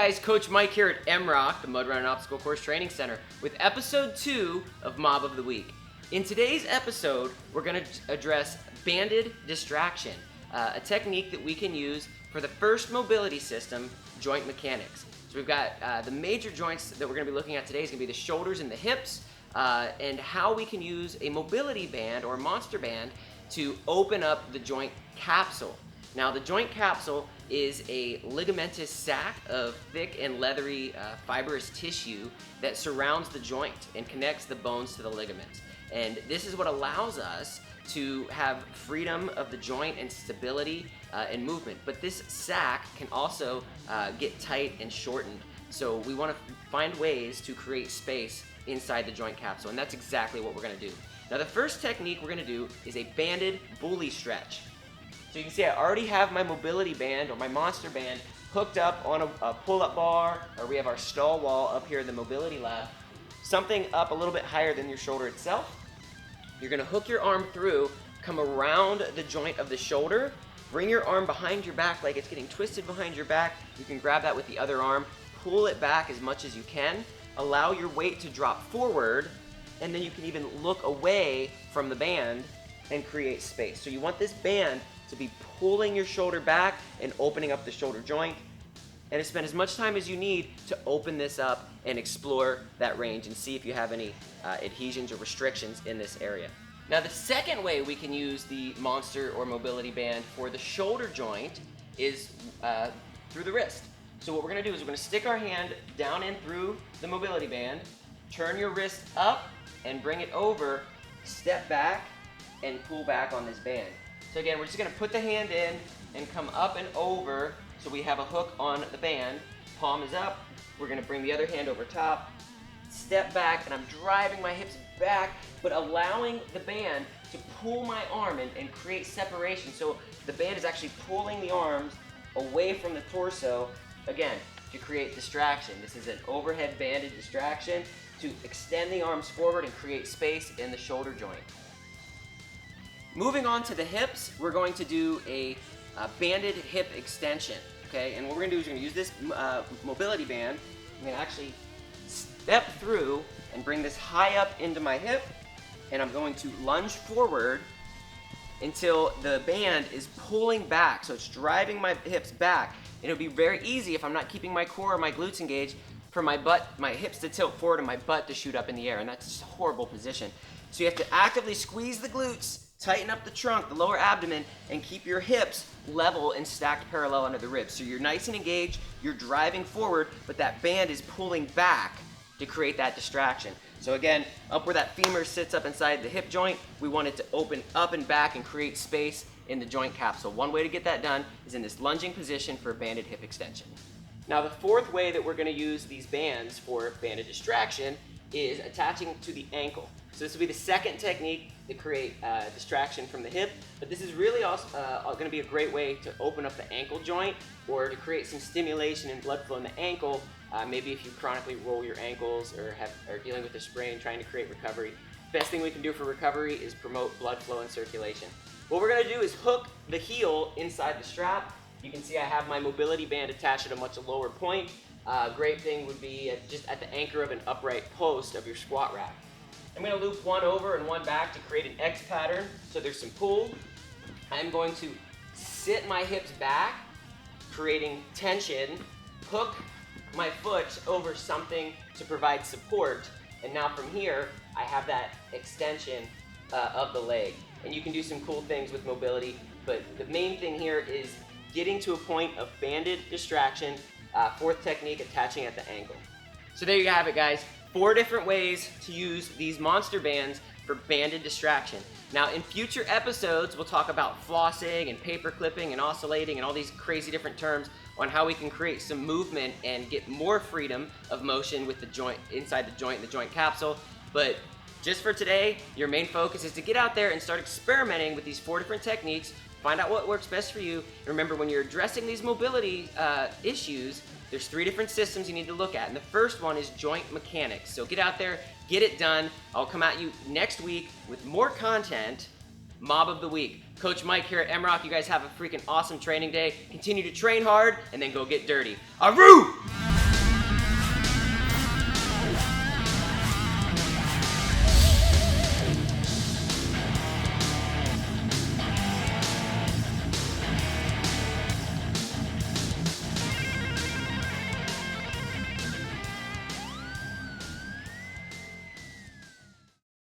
guys, Coach Mike here at MROC, the Mud Run and Obstacle Course Training Center, with episode 2 of Mob of the Week. In today's episode, we're going to address banded distraction, a technique that we can use for the first mobility system, joint mechanics. So we've got the major joints that we're going to be looking at today is going to be the shoulders and the hips, and how we can use a mobility band or monster band to open up the joint capsule. Now, the joint capsule is a ligamentous sac of thick and leathery fibrous tissue that surrounds the joint and connects the bones to the ligaments. And this is what allows us to have freedom of the joint and stability and movement. But this sac can also get tight and shortened. So we want to find ways to create space inside the joint capsule, and that's exactly what we're going to do. Now, the first technique we're going to do is a banded bully stretch. So you can see I already have my mobility band or my monster band hooked up on a pull-up bar, or we have our stall wall up here in the mobility lab, something up a little bit higher than your shoulder itself. You're going to hook your arm through, come around the joint of the shoulder, bring your arm behind your back like it's getting twisted behind your back. You can grab that with the other arm, pull it back as much as you can, allow your weight to drop forward, and then you can even look away from the band and create space. So you want this band to be pulling your shoulder back and opening up the shoulder joint, and to spend as much time as you need to open this up and explore that range and see if you have any adhesions or restrictions in this area. Now, the second way we can use the monster or mobility band for the shoulder joint is through the wrist. So what we're going to do is we're going to stick our hand down in through the mobility band, turn your wrist up and bring it over, step back and pull back on this band. So again, we're just going to put the hand in and come up and over so we have a hook on the band. Palm is up. We're going to bring the other hand over top, step back, and I'm driving my hips back, but allowing the band to pull my arm and create separation. So the band is actually pulling the arms away from the torso, again, to create distraction. This is an overhead banded distraction to extend the arms forward and create space in the shoulder joint. Moving on to the hips, we're going to do a banded hip extension, okay? And what we're gonna do is we're gonna use this mobility band. I'm gonna actually step through and bring this high up into my hip, and I'm going to lunge forward until the band is pulling back, so it's driving my hips back. And it'll be very easy if I'm not keeping my core or my glutes engaged for my hips to tilt forward and my butt to shoot up in the air, and that's just a horrible position. So you have to actively squeeze the glutes, tighten up the trunk, the lower abdomen, and keep your hips level and stacked parallel under the ribs. So you're nice and engaged, you're driving forward, but that band is pulling back to create that distraction. So again, up where that femur sits up inside the hip joint, we want it to open up and back and create space in the joint capsule. One way to get that done is in this lunging position for banded hip extension. Now, the fourth way that we're going to use these bands for banded distraction is attaching to the ankle. So this will be the second technique to create distraction from the hip, but this is really also going to be a great way to open up the ankle joint or to create some stimulation and blood flow in the ankle. Maybe if you chronically roll your ankles or are dealing with a sprain, trying to create recovery. Best thing we can do for recovery is promote blood flow and circulation. What we're going to do is hook the heel inside the strap. You can see I have my mobility band attached at a much lower point. Great thing would be just at the anchor of an upright post of your squat rack. I'm going to loop one over and one back to create an X pattern, so there's some pull. I'm going to sit my hips back, creating tension, hook my foot over something to provide support, and now from here, I have that extension of the leg. And you can do some cool things with mobility, but the main thing here is getting to a point of banded distraction. Fourth technique, attaching at the ankle. So there you have it, guys. 4 different ways to use these monster bands for banded distraction. Now, in future episodes, we'll talk about flossing and paper clipping and oscillating and all these crazy different terms on how we can create some movement and get more freedom of motion with the joint, inside the joint and the joint capsule. But just for today, your main focus is to get out there and start experimenting with these 4 different techniques. Find out what works best for you. And remember, when you're addressing these mobility issues, there's 3 different systems you need to look at. And the first one is joint mechanics. So get out there, get it done. I'll come at you next week with more content. Mob of the Week. Coach Mike here at MROC. You guys have a freaking awesome training day. Continue to train hard and then go get dirty. Aroo!